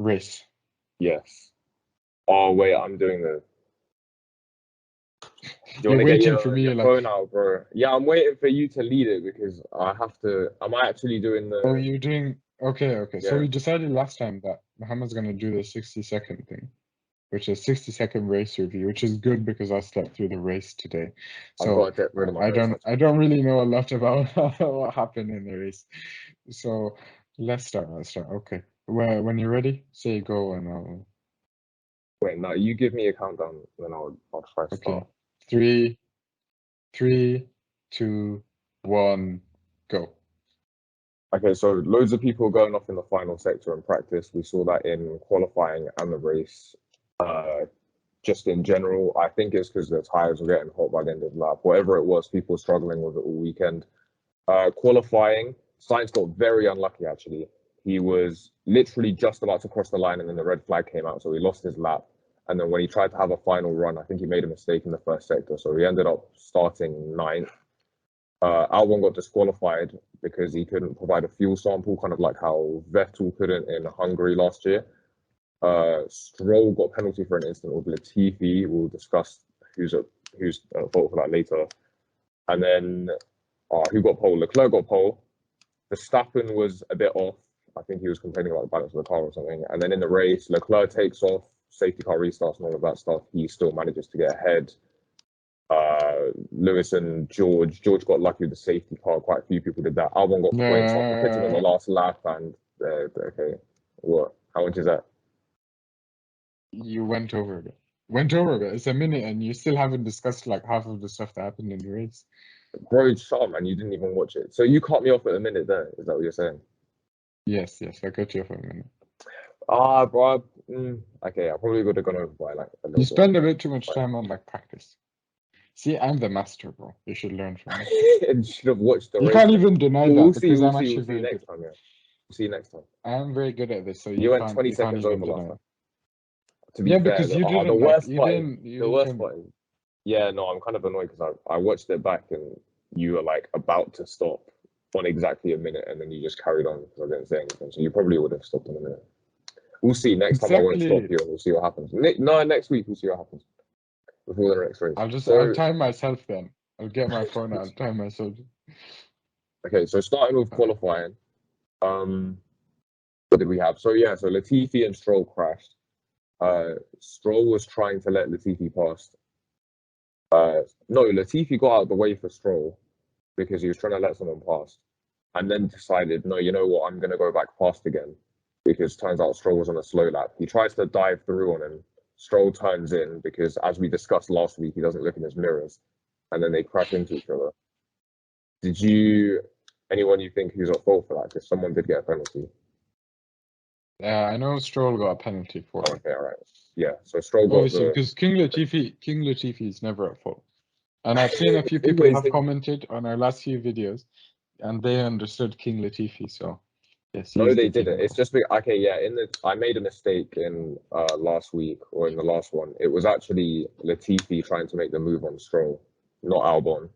race. Yes. Oh wait, I'm doing the. Do you You're want to get waiting for me, your like, phone out, bro? Yeah, I'm waiting for you to lead it because I have to. Am I actually doing oh, the? you're doing, okay. So Yeah. we decided last time that Muhammad's gonna do the 60-second thing, which is 60-second race review, which is good because I slept through the race today. I've So got to get rid of my I notes, don't really know a lot about what happened in the race. So let's start. Okay. Well, when you're ready, say go and I'll. Wait, no, you give me a countdown, then I'll try to Okay. start. 3, 2, 1, go. Okay, so loads of people going off in the final sector in practice. We saw that in qualifying and the race. Just in general, I think it's because the tires were getting hot by the end of the lap. Whatever it was, people were struggling with it all weekend. Qualifying, Sainz got very unlucky actually. He was literally just about to cross the line and then the red flag came out, so he lost his lap. And then when he tried to have a final run, I think he made a mistake in the first sector, so he ended up starting ninth. Albon got disqualified because he couldn't provide a fuel sample, kind of like how Vettel couldn't in Hungary last year. Stroll got penalty for an incident with Latifi. We'll discuss who's at fault for that later. And then who got pole? Leclerc got pole. Verstappen was a bit off. I think he was complaining about the balance of the car or something. And then in the race, Leclerc takes off, safety car restarts and all of that stuff. He still manages to get ahead. Lewis and George got lucky with the safety car. Quite a few people did that. Albon got points after pitting on the last lap. And okay, what? How much is that? You went over a bit. It's a minute and you still haven't discussed like half of the stuff that happened in the race. Bro, shut up, man. You didn't even watch it. So you cut me off at a minute there. Is that what you're saying? Yes, I cut you off a minute. Bro. Okay, I probably would have gone over by like a little You spend bit. a bit too much time on like practice. See, I'm the master, bro. You should learn from me. And you should have watched the You race. can't even deny that we'll because I'm see actually very next good. time, yeah. We'll see you next time. I'm very good at this, so you went 20 you can't seconds even over last deny time. it. To be Yeah, fair, because you didn't. the worst You part. didn't. The worst part. Yeah, no, I'm kind of annoyed because I watched it back and you were like about to stop on exactly a minute, and then you just carried on because I didn't say anything. So you probably would have stopped in a minute. We'll see next time. I won't stop you, and we'll see what happens. No, next week we'll see what happens before the next race. I'll time myself then. I'll get my phone out. I'll time myself. Okay, so starting with qualifying, what did we have? So Latifi and Stroll crashed. Stroll was trying to let Latifi pass. No, Latifi got out of the way for Stroll because he was trying to let someone pass, and then decided, no, you know what, I'm going to go back past again because turns out Stroll was on a slow lap. He tries to dive through on him. Stroll turns in because, as we discussed last week, he doesn't look in his mirrors, and then they crash into each other. Anyone you think who's at fault for that? Because someone did get a penalty. I know Stroll got a penalty for it. Okay, all right. Yeah, so Stroll got obviously because King Latifi is never at fault. And I've seen a few people have commented on our last few videos, and they understood King Latifi. So yes, no, they didn't. It's just okay. Yeah, I made a mistake in last week or in the last one. It was actually Latifi trying to make the move on Stroll, not Albon.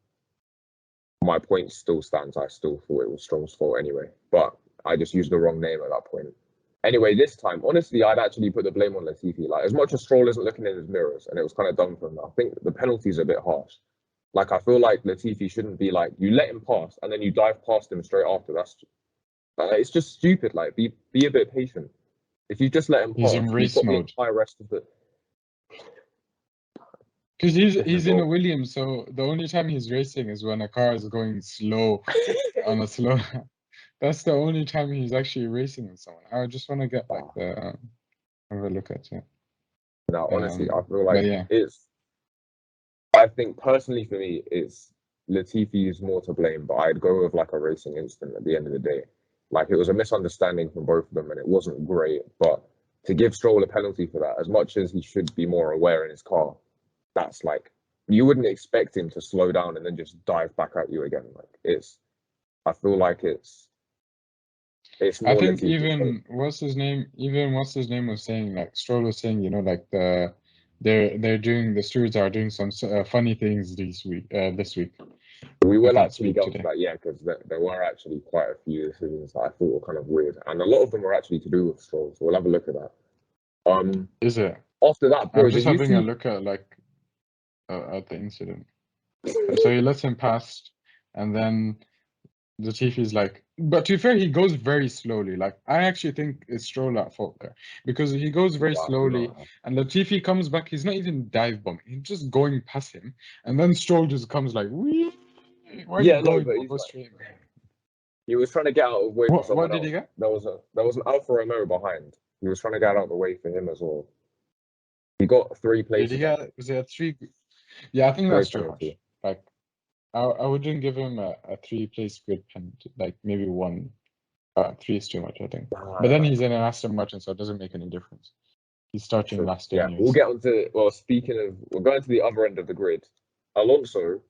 My point still stands. I still thought it was Stroll's fault anyway, but I just used the wrong name at that point. Anyway, this time, honestly, I'd actually put the blame on Latifi. Like, as much as Stroll isn't looking in his mirrors, and it was kind of dumb for him, I think the penalty's a bit harsh. Like, I feel like Latifi shouldn't be like, you let him pass, and then you dive past him straight after. It's just stupid. Like, be a bit patient. If you just let him pass, he's in race mode. The rest of the... Because he's in a Williams, so the only time he's racing is when a car is going slow on a slow. That's the only time he's actually racing with someone. I just want to get like the have a look at it. No, honestly, I feel like yeah. I think personally for me, it's Latifi is more to blame, but I'd go with like a racing incident at the end of the day. Like, it was a misunderstanding from both of them, and it wasn't great. But to give Stroll a penalty for that, as much as he should be more aware in his car, that's like, you wouldn't expect him to slow down and then just dive back at you again. Like, I feel like it's more. I think even what's his name was saying, like Stroll was saying, you know, like the stewards are doing some funny things this week. We I will can't actually speak get onto today. that, yeah, because there were actually quite a few decisions that I thought were kind of weird, and a lot of them were actually to do with Stroll. So we'll have a look at that. Is it? After that, I'm bro, just did you having a see? look at like at the incident. So he lets him past, and then Latifi's like, but to be fair, he goes very slowly. Like, I actually think it's Stroll at fault there because he goes very Wow, slowly, no. and Latifi comes back. He's not even dive bombing. He's just going past him, and then Stroll just comes like, wee. Where are you Yeah, no, going, but bro? he's Go like, straight, man. he was trying to get out of the way for What someone did he else. get? There was an Alfa Romeo behind. He was trying to get out of the way for him as well. He got 3 Did he places, I think. get? Was it a three? Yeah, I think Grid that's too harsh. penalty. Like, I wouldn't give him a 3-place grid penalty. Like maybe one. 3 is too much, I think. But then he's in an Aston Martin, so it doesn't make any difference. He's starting True. last Yeah, we'll anyways. get onto. Well, speaking of, we're going to the other end of the grid. Alonso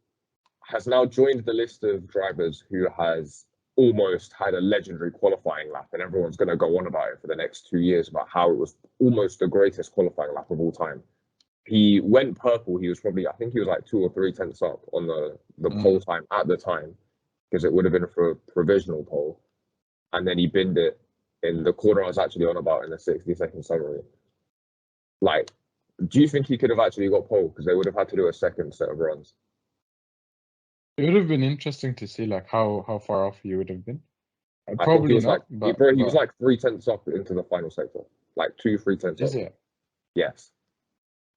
has now joined the list of drivers who has almost had a legendary qualifying lap, and everyone's going to go on about it for the next 2 years about how it was almost the greatest qualifying lap of all time. He went purple. He was probably, I think he was like 2 or 3 tenths up on the pole time at the time, because it would have been for a provisional pole, and then he binned it in the corner I was actually on about in the 60-second summary. Like, do you think he could have actually got pole? Because they would have had to do a second set of runs. It would have been interesting to see like how far off he would have been. I think he Probably was like, not, but he was like 3 tenths up into the final sector, like 3 tenths is up. it Yes.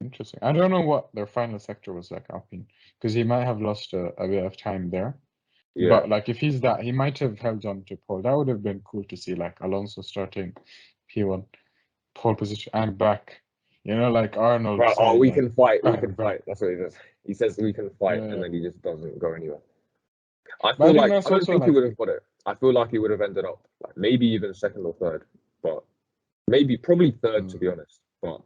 interesting? I don't know what their final sector was like Alpine, because he might have lost a bit of time there. Yeah. But like if he's that, he might have held on to pole. That would have been cool to see, like Alonso starting P1 pole position and back. You know, like Arnold Right. Oh, saying we like can fight. We back, can back. fight. That's what he says. He says we can fight, and Yeah. then he just doesn't go anywhere. I But I feel think like that's I don't also think he like would have got it. I feel like he would have ended up like maybe even second or third, but maybe probably third to be honest. But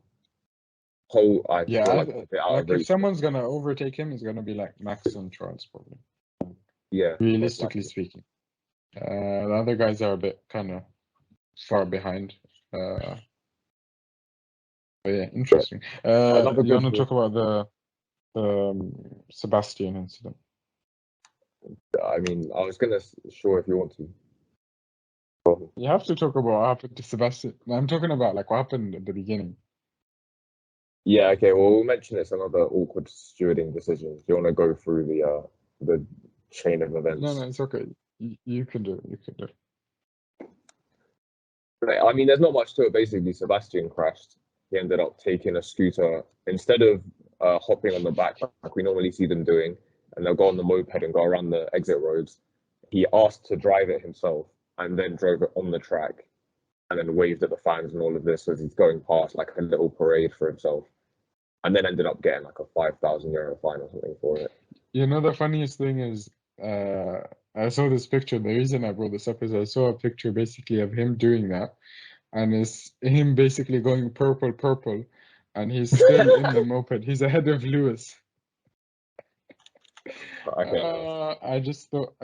pole, I yeah, feel like a bit out of like if reach. someone's gonna overtake him, it's gonna be like Max and Charles probably. Yeah, most Realistically likely. speaking, the other guys are a bit kind of far behind. But yeah, interesting. Another You good want to thing. talk about the Sebastian incident? I mean, I was gonna sure if you want to. You have to talk about what happened to Sebastian. I'm talking about like what happened at the beginning. Yeah, okay. Well, we'll mention it's another awkward stewarding decision. Do you want to go through the chain of events? No, it's okay. You can do it. You can do it. I mean, there's not much to it. Basically, Sebastian crashed. He ended up taking a scooter instead of hopping on the back like we normally see them doing, and they'll go on the moped and go around the exit roads. He asked to drive it himself and then drove it on the track and then waved at the fans and all of this as he's going past like a little parade for himself, and then ended up getting like a €5,000 fine or something for it. You know, the funniest thing is, I saw this picture. The reason I brought this up is I saw a picture basically of him doing that, and it's him basically going purple, purple, and he's still in the moped. He's ahead of Lewis. I just thought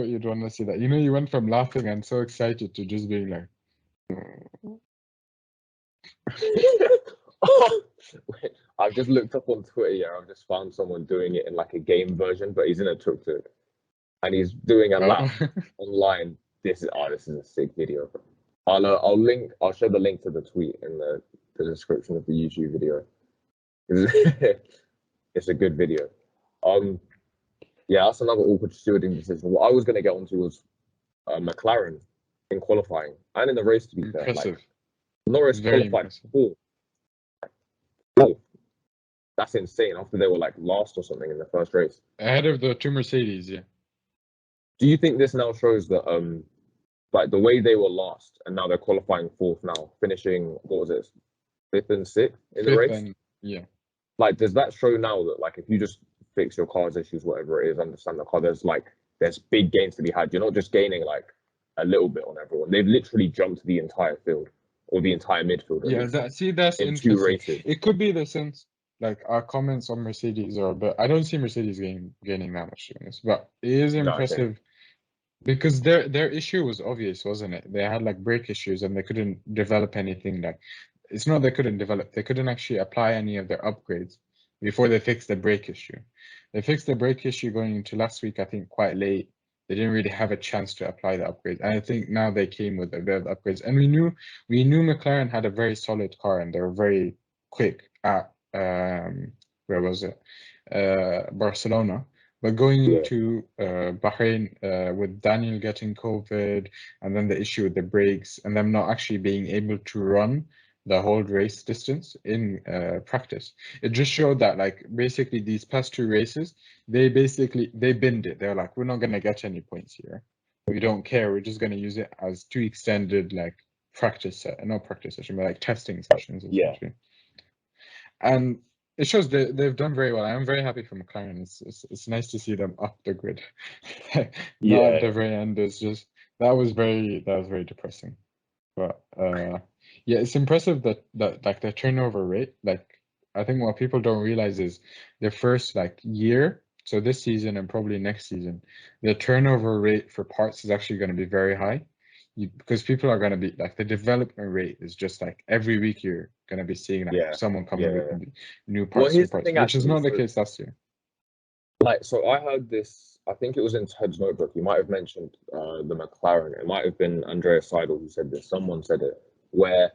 you'd want to see that. You know, you went from laughing and so excited to just being like, I've just looked up on Twitter. Yeah, I've just found someone doing it in like a game version, but he's in a tuk-tuk and he's doing a lap online. This is a sick video. I'll share the link to the tweet in the description of the YouTube video. It's a good video. Yeah, that's another awkward stewarding decision. What I was going to get onto was McLaren in qualifying and in the race. To be fair, impressive. like Norris Very qualified impressive. fourth. That's insane. After they were like last or something in the first race, Ahead of the two Mercedes, yeah. do you think this now shows that like the way they were last and now they're qualifying fourth now, finishing what was it, fifth and sixth in the Fifth race? and yeah. Like, does that show now that like if you just fix your car's issues, whatever it is, understand the car, there's big gains to be had. You're not just gaining like a little bit on everyone. They've literally jumped the entire field or the entire midfield. Yeah, that's in 2 interesting. races. It could be the sense like our comments on Mercedes are, but I don't see Mercedes gaining that much in this. But it is impressive because their issue was obvious, wasn't it? They had like brake issues and they couldn't develop anything. Like it's not they couldn't develop, they couldn't actually apply any of their upgrades before they fixed the brake issue. They fixed the brake issue going into last week, I think, quite late. They didn't really have a chance to apply the upgrades. And I think now they came with a bit of upgrades. And we knew McLaren had a very solid car and they were very quick at where was it? Barcelona. But going into Bahrain with Daniel getting COVID and then the issue with the brakes and them not actually being able to run the whole race distance in practice. It just showed that like basically these past 2 races, they binned it. They're like, we're not gonna get any points here. We don't care. We're just gonna use it as 2 extended like not practice session, but like testing sessions essentially. And it shows they've done very well. I'm very happy for McLaren. It's nice to see them up the grid. Not at the very end. It's just that was very depressing. But yeah, it's impressive that like the turnover rate, like I think what people don't realize is the first like year, so this season and probably next season, the turnover rate for parts is actually going to be very high. Because people are going to be like the development rate is just like every week you're going to be seeing like someone coming with new parts, which is not the case last year. Like, so I heard this, I think it was in Ted's notebook. You might have mentioned the McLaren. It might have been Andreas Seidel who said this. Someone said it, where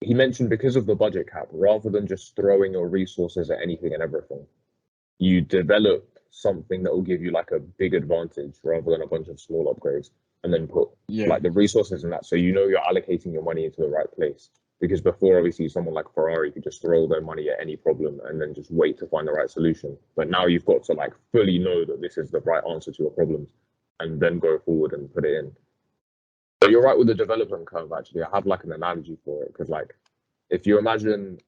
he mentioned because of the budget cap, rather than just throwing your resources at anything and everything, you develop something that will give you like a big advantage rather than a bunch of small upgrades, and then put like the resources in that, so you know you're allocating your money into the right place. Because before, obviously, someone like Ferrari could just throw their money at any problem and then just wait to find the right solution. But now you've got to like fully know that this is the right answer to your problems, and then go forward and put it in. But you're right with the development curve. Actually, I have like an analogy for it, because like if you imagine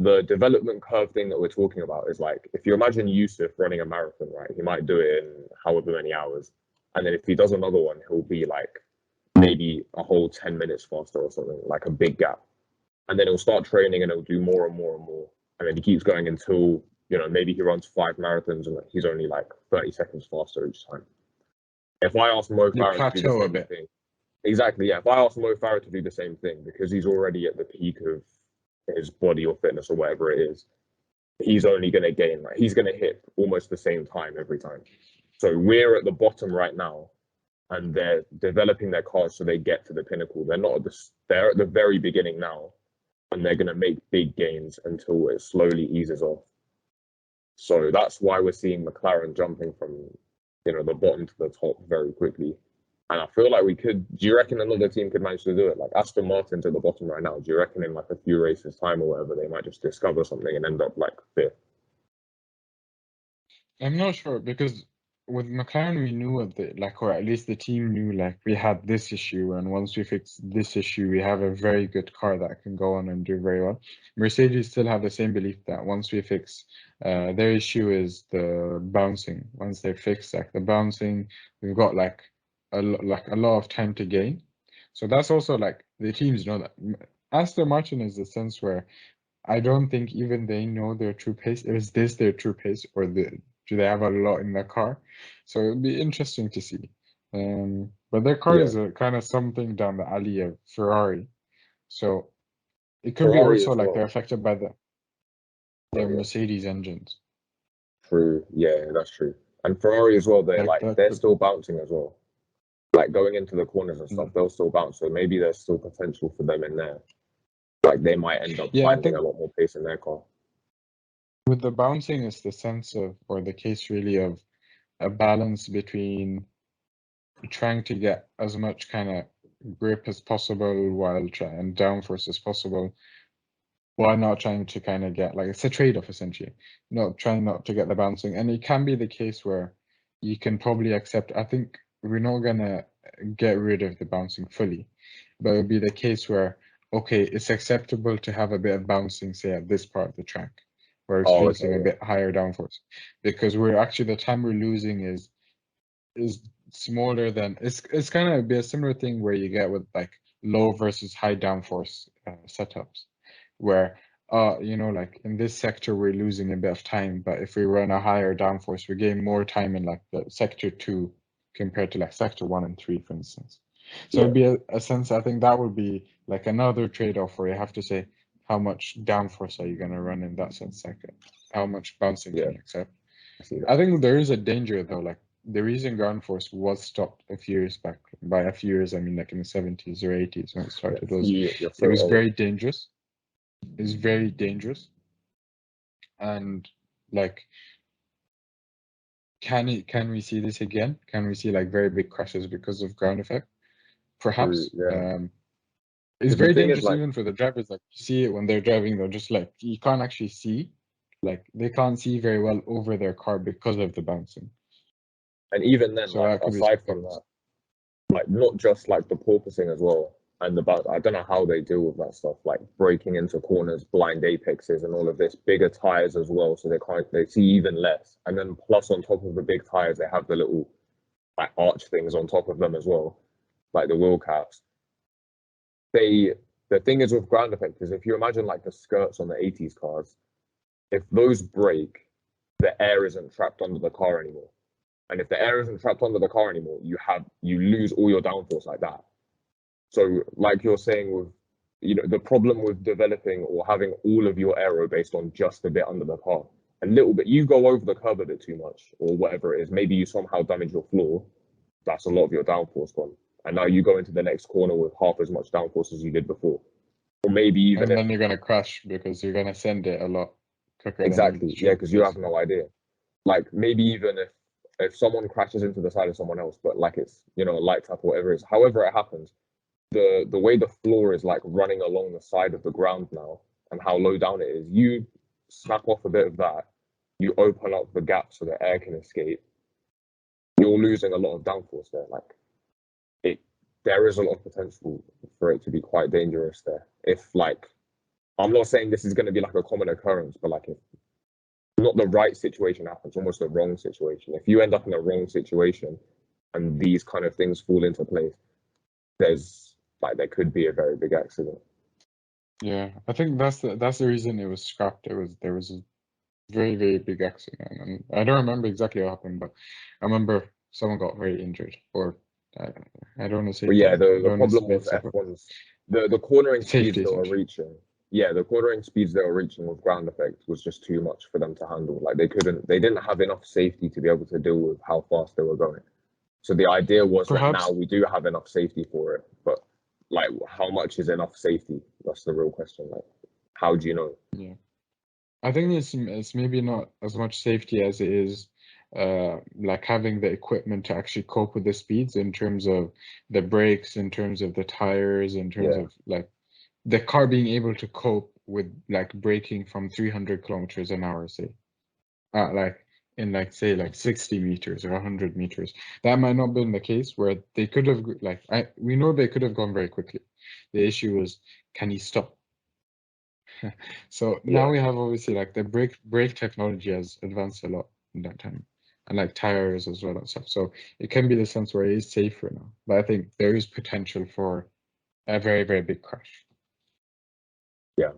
the development curve thing that we're talking about is like, if you imagine Yusuf running a marathon, right? He might do it in however many hours. And then if he does another one, he'll be like maybe a whole 10 minutes faster or something, like a big gap. And then he'll start training and he'll do more and more and more. And then he keeps going until, you know, maybe he runs 5 marathons and he's only like 30 seconds faster each time. If I ask Mo Farah to do the same thing, exactly, yeah. If I ask Mo Farah to do the same thing, because he's already at the peak of his body or fitness or whatever it is, he's only going to gain, like, he's going to hit almost the same time every time. So we're at the bottom right now, and they're developing their cars so they get to the pinnacle. They're not at they're at the very beginning now, and they're going to make big gains until it slowly eases off. So that's why we're seeing McLaren jumping from, you know, the bottom to the top very quickly. And I feel like do you reckon another team could manage to do it? Like Aston Martin's at the bottom right now. Do you reckon in like a few races time or whatever, they might just discover something and end up like 5th? I'm not sure, because with McLaren we knew or at least the team knew, like, we had this issue, and once we fix this issue, we have a very good car that can go on and do very well. Mercedes still have the same belief that once we fix their issue is the bouncing. Once they fix like the bouncing, we've got like a lot of time to gain. So that's also like the teams know that. Aston Martin is the sense where I don't think even they know their true pace. Is this their true pace, or do they have a lot in their car? So it'll be interesting to see. But their car is a kind of something down the alley of Ferrari. So it could Ferrari be also like they're affected by their Mercedes engines. True, yeah, that's true. And Ferrari as well, they're still bouncing as well. Like going into the corners and stuff, they'll still bounce. So maybe there's still potential for them in there. Like they might end up finding a lot more pace in their car. With the bouncing, it's the sense of, or the case really of, a balance between trying to get as much kind of grip as possible while trying downforce as possible, while not trying to kind of get, like, it's a trade-off essentially, trying not to get the bouncing. And it can be the case where you can probably accept, I think we're not gonna get rid of the bouncing fully, but it would be the case where, okay, it's acceptable to have a bit of bouncing, say at this part of the track, where it's facing a bit higher downforce, because we're actually, the time we're losing is smaller than, it's kind of be a similar thing where you get with like low versus high downforce setups, where you know, like in this sector we're losing a bit of time, but if we run a higher downforce we gain more time in like the sector 2 compared to like sector 1 and 3, for instance. So it'd be a sense, I think that would be like another trade-off where you have to say, how much downforce are you gonna run in that sense? Like, how much bouncing can you accept? I see that. I think there is a danger though. Like the reason ground force was stopped a few years back. By a few years, I mean like in the 70s or 80s when it started. You're so It was old. very dangerous. It's very dangerous. And like, can we see this again? Can we see like very big crashes because of ground effect? Perhaps. Yeah. It's Because the very thing is, dangerous like, even for the drivers. Like you see it when they're driving, they're just like you can't actually see. Like they can't see very well over their car because of the bouncing. and even then, So like, that could be aside from that, like, not just like the porpoising as well, and I don't know how they deal with that stuff, like breaking into corners, blind apexes, and all of this. Bigger tires as well, so they see even less. And then plus on top of the big tires, they have the little like arch things on top of them as well, like the wheel caps. The thing is with ground effect is if you imagine like the skirts on the 80s cars, if those break, the air isn't trapped under the car anymore. And if the air isn't trapped under the car anymore, you lose all your downforce like that. So like you're saying with the problem with developing or having all of your aero based on just a bit under the car, a little bit, you go over the curb a bit too much or whatever it is, maybe you somehow damage your floor, that's a lot of your downforce gone. And now you go into the next corner with half as much downforce as you did before. Or maybe even and then you're gonna crash because you're gonna send it a lot quicker. Exactly, yeah, because you have no idea. Like maybe even if someone crashes into the side of someone else, but like it's a light tap or whatever it is, however it happens, the way the floor is like running along the side of the ground now and how low down it is, you snap off a bit of that, you open up the gap so the air can escape, you're losing a lot of downforce there. Like there is a lot of potential for it to be quite dangerous there. If like, I'm not saying this is going to be like a common occurrence, but like if not the right situation happens, almost the wrong situation. If you end up in a wrong situation and these kind of things fall into place, there could be a very big accident. Yeah, I think that's the reason it was scrapped. There was a very, very big accident, and I don't remember exactly what happened, but I remember someone got very injured, or I don't want to say. But yeah, death. the problem with F1's the cornering speeds Safety, they were reaching. Yeah, the cornering speeds they were reaching with ground effect was just too much for them to handle. Like they didn't have enough safety to be able to deal with how fast they were going. So the idea was that now we do have enough safety for it, but like how much is enough safety? That's the real question. Like, how do you know? Yeah, I think it's maybe not as much safety as it is like having the equipment to actually cope with the speeds in terms of the brakes, in terms of the tires, in terms of like the car being able to cope with like braking from 300 kilometers an hour, say, like in like say like 60 meters or 100 meters. That might not have been the case where they could have like we know they could have gone very quickly. The issue was, can you stop? So now we have obviously like the brake technology has advanced a lot in that time, and like tires as well and stuff. So it can be the sense where it is safer now, but I think there is potential for a very, very big crash. Yeah.